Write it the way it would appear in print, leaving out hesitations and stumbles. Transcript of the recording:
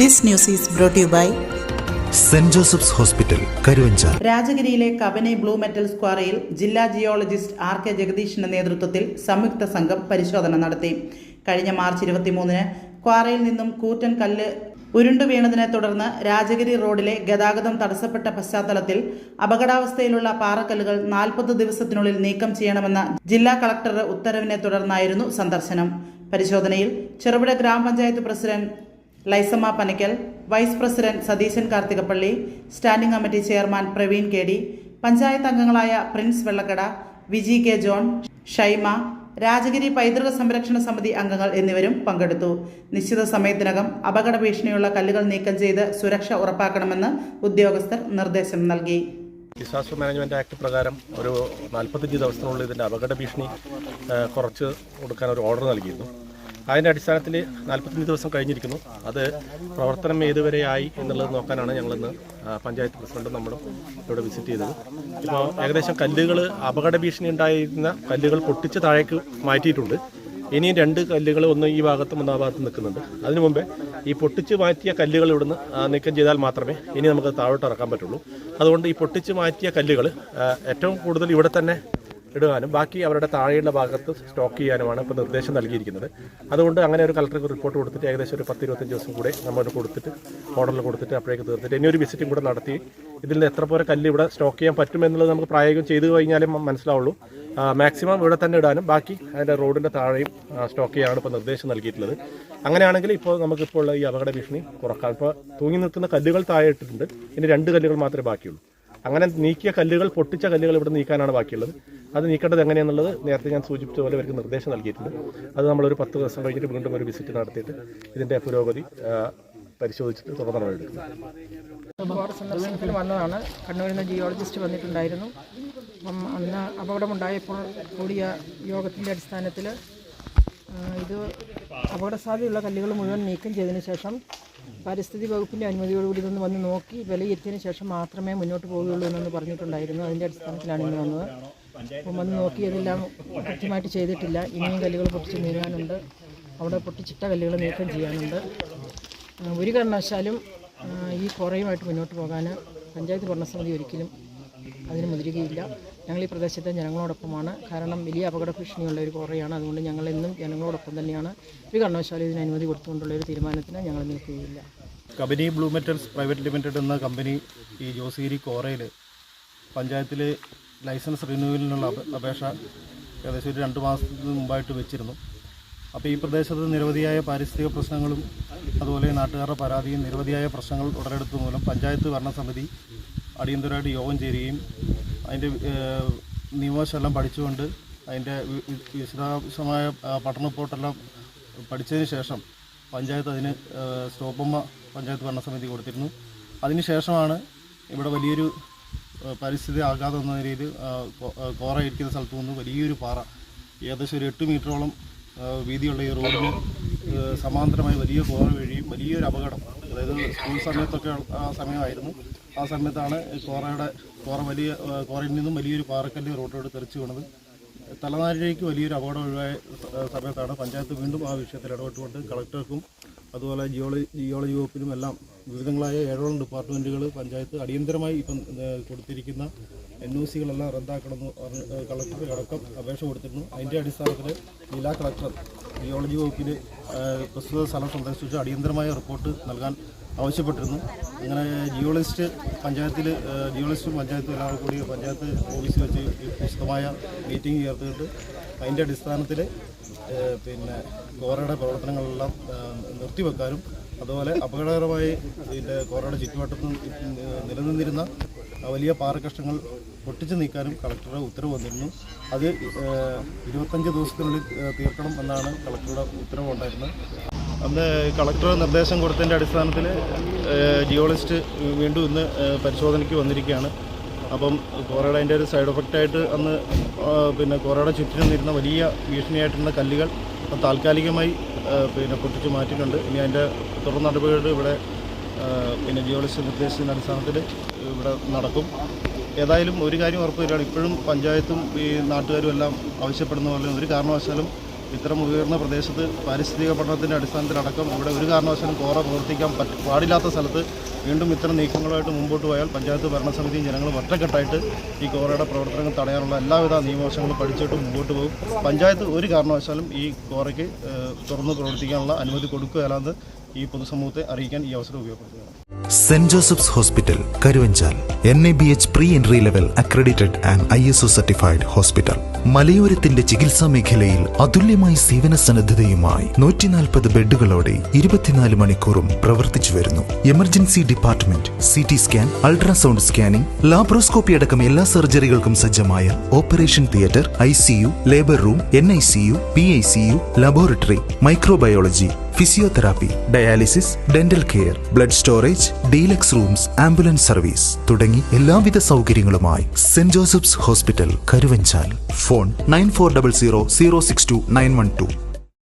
This news is brought to you by Saint Joseph's hospital, Karuvanchal. രാജഗിരിയിലെ Kabani blue metals ക്വാറിയിൽ ജില്ലാ geologist R K ജഗദീഷിന്റെ നേതൃത്വത്തിൽ സംയുക്ത സംഘം പരിശോധന നടത്തി. കഴിഞ്ഞ മാർച്ച് 23-ന് ക്വാറിയിൽ നിന്നും കൂറ്റൻ കല്ല് ഉരുണ്ടു വീണതിനെ തുടർന്ന് രാജഗിരി റോഡിലെ ഗതാഗതം തടസ്സപ്പെട്ട പശ്ചാത്തലത്തിൽ അപകടാവസ്ഥയിലുള്ള പാറക്കല്ലുകൾ 40 ദിവസത്തിനുള്ളിൽ നീക്കം ചെയ്യണമെന്ന ജില്ലാ കളക്ടറുടെ ഉത്തരവിനെ തുടർന്നായിരുന്നു സന്ദർശനം. പരിശോധനയിൽ ചെറുപുഴ ഗ്രാമപഞ്ചായത്ത് president Laisamma Panakkal, vice president Satheesan Karthikappally, standing committee chairman Praveen K D, panchayat അംഗങ്ങളായ പ്രിൻസ് വെള്ളക്കട, വിജി കെ ജോൺ, ഷൈമ, രാജഗിരി പൈതൃക സംരക്ഷണ സമിതി അംഗങ്ങൾ എന്നിവരും പങ്കെടുത്തു. നിശ്ചിത സമയത്തിനകം അപകട ഭീഷണിയുള്ള കല്ലുകൾ നീക്കം ചെയ്ത് സുരക്ഷ ഉറപ്പാക്കണമെന്ന് ഉദ്യോഗസ്ഥർ നിർദ്ദേശം നൽകി. ഡിസാസ്റ്റർ മാനേജ്മെൻറ്റ് ആക്ട് പ്രകാരം ഒരു 45 ദിവസത്തിനുള്ളിൽ ഇതിൻ്റെ അപകട ഭീഷണി കുറച്ച് കൊടുക്കാൻ ഒരു ഓർഡർ നൽകിയിരുന്നു. അതിൻ്റെ അടിസ്ഥാനത്തിൽ 45 ദിവസം കഴിഞ്ഞിരിക്കുന്നു. അത് പ്രവർത്തനം ഏതുവരെയായി എന്നുള്ളത് നോക്കാനാണ് ഞങ്ങളിന്ന് പഞ്ചായത്ത് പ്രസിഡന്റും നമ്മളും ഇവിടെ വിസിറ്റ് ചെയ്തത്. ഇപ്പോൾ ഏകദേശം കല്ലുകൾ അപകട ഭീഷണി ഉണ്ടായിരുന്ന കല്ലുകൾ പൊട്ടിച്ച് താഴേക്ക് മാറ്റിയിട്ടുണ്ട്. ഇനിയും 2 കല്ലുകൾ ഒന്ന് ഈ ഭാഗത്തും ഒന്ന് ആ ഭാഗത്തും നിൽക്കുന്നുണ്ട്. അതിനു മുമ്പേ ഈ പൊട്ടിച്ച് മാറ്റിയ കല്ലുകൾ ഇവിടുന്ന് നീക്കം ചെയ്താൽ മാത്രമേ ഇനി നമുക്ക് താഴോട്ട് ഇറക്കാൻ പറ്റുള്ളൂ. അതുകൊണ്ട് ഈ പൊട്ടിച്ച് മാറ്റിയ കല്ലുകൾ ഏറ്റവും കൂടുതൽ ഇവിടെ തന്നെ ഇടുവാനും ബാക്കി അവരുടെ താഴെയുള്ള ഭാഗത്ത് സ്റ്റോക്ക് ചെയ്യാനുമാണ് ഇപ്പോൾ നിർദ്ദേശം നൽകിയിരിക്കുന്നത്. അതുകൊണ്ട് അങ്ങനെ ഒരു കളക്ടർക്ക് റിപ്പോർട്ട് കൊടുത്തിട്ട് ഏകദേശം ഒരു 10-25 ദിവസം കൂടെ നമ്മൾ കൊടുത്തിട്ട് ഓർഡറിൽ കൊടുത്തിട്ട് അപ്പോഴേക്ക് തീർത്തിട്ട് ഇനി ഒരു വിസിറ്റും കൂടെ നടത്തി ഇതിൽ എത്ര പോലെ കല്ല് ഇവിടെ സ്റ്റോക്ക് ചെയ്യാൻ പറ്റുമെന്നുള്ളത് നമുക്ക് പ്രായോഗികം ചെയ്തു കഴിഞ്ഞാലേ മനസ്സിലാവുള്ളൂ. മാക്സിമം ഇവിടെ തന്നെ ഇടാനും ബാക്കി അതിൻ്റെ റോഡിൻ്റെ താഴെയും സ്റ്റോക്ക് ചെയ്യാനാണ് ഇപ്പോൾ നിർദ്ദേശം നൽകിയിട്ടുള്ളത്. അങ്ങനെയാണെങ്കിൽ ഇപ്പോൾ നമുക്കിപ്പോൾ ഉള്ള ഈ അപകട ഭീഷണി കുറക്കാം. ഇപ്പോൾ തൂങ്ങി നിൽക്കുന്ന കല്ലുകൾ താഴെ ഇട്ടിട്ടുണ്ട്. ഇനി 2 കല്ലുകൾ മാത്രമേ ബാക്കിയുള്ളൂ. അങ്ങനെ നീക്കിയ കല്ലുകൾ, പൊട്ടിച്ച കല്ലുകൾ ഇവിടെ നീക്കാനാണ് ബാക്കിയുള്ളത്. അത് നീക്കേണ്ടത് എങ്ങനെയാണെന്നുള്ളത് നേരത്തെ ഞാൻ സൂചിപ്പിച്ച പോലെ അവർക്ക് നിർദ്ദേശം നൽകിയിട്ടുണ്ട്. അത് നമ്മളൊരു 10 ദിവസം കഴിഞ്ഞിട്ട് വീണ്ടും ഒരു വിസിറ്റ് നടത്തിയിട്ട് ഇതിൻ്റെ പുരോഗതി പരിശോധിച്ചിട്ട് തുടർ നടപടിയെടുക്കും. ഒരുപാട് സന്ദർശനത്തിൽ വന്നതാണ്. കണ്ണൂരിൽ നിന്ന് ജിയോളജിസ്റ്റ് വന്നിട്ടുണ്ടായിരുന്നു. അപ്പം അന്ന് അപകടമുണ്ടായപ്പോൾ കൂടിയ യോഗത്തിൻ്റെ അടിസ്ഥാനത്തിൽ ഇത് അപകട സാധ്യതയുള്ള കല്ലുകൾ മുഴുവൻ നീക്കം ചെയ്തതിന് ശേഷം പരിസ്ഥിതി വകുപ്പിൻ്റെ അനുമതിയോടുകൂടി ഇതൊന്ന് വന്ന് നോക്കി വിലയിരുത്തിയതിന് ശേഷം മാത്രമേ മുന്നോട്ട് പോവുകയുള്ളൂ എന്നൊന്ന് പറഞ്ഞിട്ടുണ്ടായിരുന്നു. അതിൻ്റെ അടിസ്ഥാനത്തിലാണ് ഇന്ന് വന്നത്. അപ്പം വന്ന് നോക്കി അതെല്ലാം കൃത്യമായിട്ട് ചെയ്തിട്ടില്ല. ഇനിയും കല്ലുകൾ പൊട്ടിച്ച് നീങ്ങാനുണ്ട്. അവിടെ പൊട്ടിച്ചിട്ട കല്ലുകൾ നീക്കം ചെയ്യാനുണ്ട്. ഒരു കാരണവശാലും ഈ ക്വാറിയുമായിട്ട് മുന്നോട്ട് പോകാൻ പഞ്ചായത്ത് ഭരണസമിതി ഒരിക്കലും അതിന് മുതിരുകയില്ല. ഞങ്ങൾ ഈ പ്രദേശത്തെ ജനങ്ങളോടൊപ്പമാണ്. കാരണം വലിയ അപകട ഭീഷണിയുള്ള ഒരു ക്വാറിയാണ്. അതുകൊണ്ട് ഞങ്ങളെന്നും ജനങ്ങളോടൊപ്പം തന്നെയാണ്. ഒരു കാരണവശാലും ഇതിന് അനുമതി കൊടുത്തുകൊണ്ടുള്ള ഒരു തീരുമാനത്തിന് ഞങ്ങൾ നിൽക്കുകയില്ല. Kabani blue metals private limited എന്ന കമ്പനി ഈ ജോസിഗിരി ക്വാറിയിൽ പഞ്ചായത്തിൽ ലൈസൻസ് റിന്യൂവലിനുള്ള അപേക്ഷ ഏകദേശം ഒരു 2 മാസത്തിന് മുമ്പായിട്ട് വെച്ചിരുന്നു. അപ്പോൾ ഈ പ്രദേശത്ത് നിരവധിയായ പാരിസ്ഥിതിക പ്രശ്നങ്ങളും അതുപോലെ നാട്ടുകാരുടെ പരാതിയും നിരവധിയായ പ്രശ്നങ്ങൾ ഉടലെടുത്തത് മൂലം പഞ്ചായത്ത് ഭരണസമിതി അടിയന്തരമായിട്ട് യോഗം ചേരുകയും അതിൻ്റെ നിയമവശമെല്ലാം പഠിച്ചുകൊണ്ട് അതിൻ്റെ വിശദാംശമായ പഠന റിപ്പോർട്ടെല്ലാം പഠിച്ചതിന് ശേഷം പഞ്ചായത്ത് അതിന് സ്റ്റോപ്പമ്മ പഞ്ചായത്ത് ഭരണസമിതി കൊടുത്തിരുന്നു. അതിനുശേഷമാണ് ഇവിടെ വലിയൊരു പരിസ്ഥിതി ആഘാതം എന്ന രീതിയിൽ കോറ ഇരിക്കുന്ന സ്ഥലത്തു നിന്ന് വലിയൊരു പാറ ഏകദേശം ഒരു 8 മീറ്ററോളം വീതിയുള്ള ഈ റോഡിന് സമാന്തരമായി വലിയ കോറ വഴിയും വലിയൊരു അപകടം, അതായത് സ്കൂൾ സമയത്തൊക്കെ ആ സമയമായിരുന്നു. ആ സമയത്താണ് കോറയിൽ നിന്നും വലിയൊരു പാറക്കല്ല് റോഡിലോട്ട് തെറിച്ച് വീണത്. തലനാരിഴയ്ക്ക് വലിയൊരു അപകടം ഒഴിവായ സമയത്താണ് പഞ്ചായത്ത് വീണ്ടും ആ വിഷയത്തിൽ ഇടപെട്ടുകൊണ്ട് കളക്ടർക്കും അതുപോലെ ജിയോളജി വകുപ്പിനും എല്ലാം വിവിധങ്ങളായ 7 ഡിപ്പാർട്ട്മെൻറ്റുകൾ പഞ്ചായത്ത് അടിയന്തരമായി ഇപ്പം കൊടുത്തിരിക്കുന്ന NOCകളെല്ലാം റദ്ദാക്കണമെന്ന് കളക്ടർ അടക്കം അപേക്ഷ കൊടുത്തിരുന്നു. അതിൻ്റെ അടിസ്ഥാനത്തിൽ ജില്ലാ കളക്ടർ ജിയോളജി വകുപ്പിന് പ്രസ്തുത സ്ഥലം സന്ദർശിച്ച് അടിയന്തരമായ റിപ്പോർട്ട് നൽകാൻ ആവശ്യപ്പെട്ടിരുന്നു. അങ്ങനെ ജിയോളജിസ്റ്റും പഞ്ചായത്തും എല്ലാവരും കൂടി പഞ്ചായത്ത് ഓഫീസിൽ വെച്ച് വിശദമായ മീറ്റിംഗ് ചേർത്തിട്ട് അതിൻ്റെ അടിസ്ഥാനത്തിൽ കോറയുടെ പ്രവർത്തനങ്ങളെല്ലാം നിർത്തിവെക്കാനും അതുപോലെ അപകടകരമായി ഇതിൻ്റെ കോറയുടെ ചുറ്റുവട്ടത്ത് നിലനിന്നിരുന്ന വലിയ പാറക്കഷ്ണങ്ങൾ പൊട്ടിച്ചു നീക്കാനും കളക്ടറുടെ ഉത്തരവ് വന്നിരുന്നു. അത് 25 ദിവസത്തിനുള്ളിൽ തീർക്കണം എന്നാണ് കളക്ടറുടെ ഉത്തരവ് ഉണ്ടായിരുന്നത്. അന്ന് കളക്ടർ നിർദ്ദേശം കൊടുത്തതിൻ്റെ അടിസ്ഥാനത്തിൽ ജിയോളജിസ്റ്റ് വീണ്ടും ഇന്ന് പരിശോധനയ്ക്ക് വന്നിരിക്കുകയാണ്. അപ്പം കോറയുടെ അതിൻ്റെ ഒരു സൈഡ് എഫക്റ്റായിട്ട് അന്ന് കോറയുടെ ചുറ്റിനും നിരുന്ന വലിയ ഭീഷണിയായിട്ടുള്ള കല്ലുകൾ താൽക്കാലികമായി പൊട്ടിച്ച് മാറ്റിയിട്ടുണ്ട്. ഇനി അതിൻ്റെ തുടർ നടപടികൾ ഇവിടെ ജിയോളജിസ്റ്റ് നിർദ്ദേശത്തിൻ്റെ അടിസ്ഥാനത്തിൽ ഇവിടെ നടക്കും. ഏതായാലും ഒരു കാര്യം ഉറപ്പുവരികയാണ്, ഇപ്പോഴും പഞ്ചായത്തും ഈ നാട്ടുകാരും എല്ലാം ആവശ്യപ്പെടുന്ന പോലെ ഒരു കാരണവശാലും ഇത്തരം ഉയർന്ന പ്രദേശത്ത് പാരിസ്ഥിതിക പഠനത്തിൻ്റെ അടിസ്ഥാനത്തിലടക്കം ഇവിടെ ഒരു കാരണവശാലും കോറ പ്രവർത്തിക്കാൻ പാടില്ലാത്ത സ്ഥലത്ത് വീണ്ടും ഇത്തരം നീക്കങ്ങളുമായിട്ട് മുമ്പോട്ട് പോയാൽ പഞ്ചായത്ത് ഭരണസമിതിയും ജനങ്ങളും ഒറ്റക്കെട്ടായിട്ട് ഈ കോറയുടെ പ്രവർത്തനങ്ങൾ തടയാനുള്ള എല്ലാവിധ നിയമവശങ്ങളും പഠിച്ചിട്ട് മുമ്പോട്ട് പോകും. പഞ്ചായത്ത് ഒരു കാരണവശാലും ഈ കോറയ്ക്ക് തുറന്ന് പ്രവർത്തിക്കാനുള്ള അനുമതി കൊടുക്കുകയല്ലാതെ ഈ പൊതുസമൂഹത്തെ അറിയിക്കാൻ ഈ അവസരം ഉപയോഗപ്പെടുത്തുകയാണ്. Saint Joseph's hospital Karuvanchal NABH pre entry level accredited and ISO certified hospital. മലയോരത്തിന്റെ ചികിത്സാ മേഖലയിൽ അതുല്യമായ സേവന സന്നദ്ധതയുമായി 140 ബെഡുകളോടെ 24 മണിക്കൂറും പ്രവർത്തിച്ചു വരുന്നു. Emergency department, CT scan, ultrasound scanning, laparoscopy അടക്കം എല്ലാ സർജറികൾക്കും സജ്ജമായ operation theatre, ICU, labour room, NICU, PICU, laboratory, microbiology, physiotherapy, dialysis, dental care, blood storage, deluxe rooms, ambulance service തുടങ്ങി എല്ലാവിധ സൗകര്യങ്ങളുമായി Saint Joseph's hospital Karuvanchal. Phone 9400 062 912.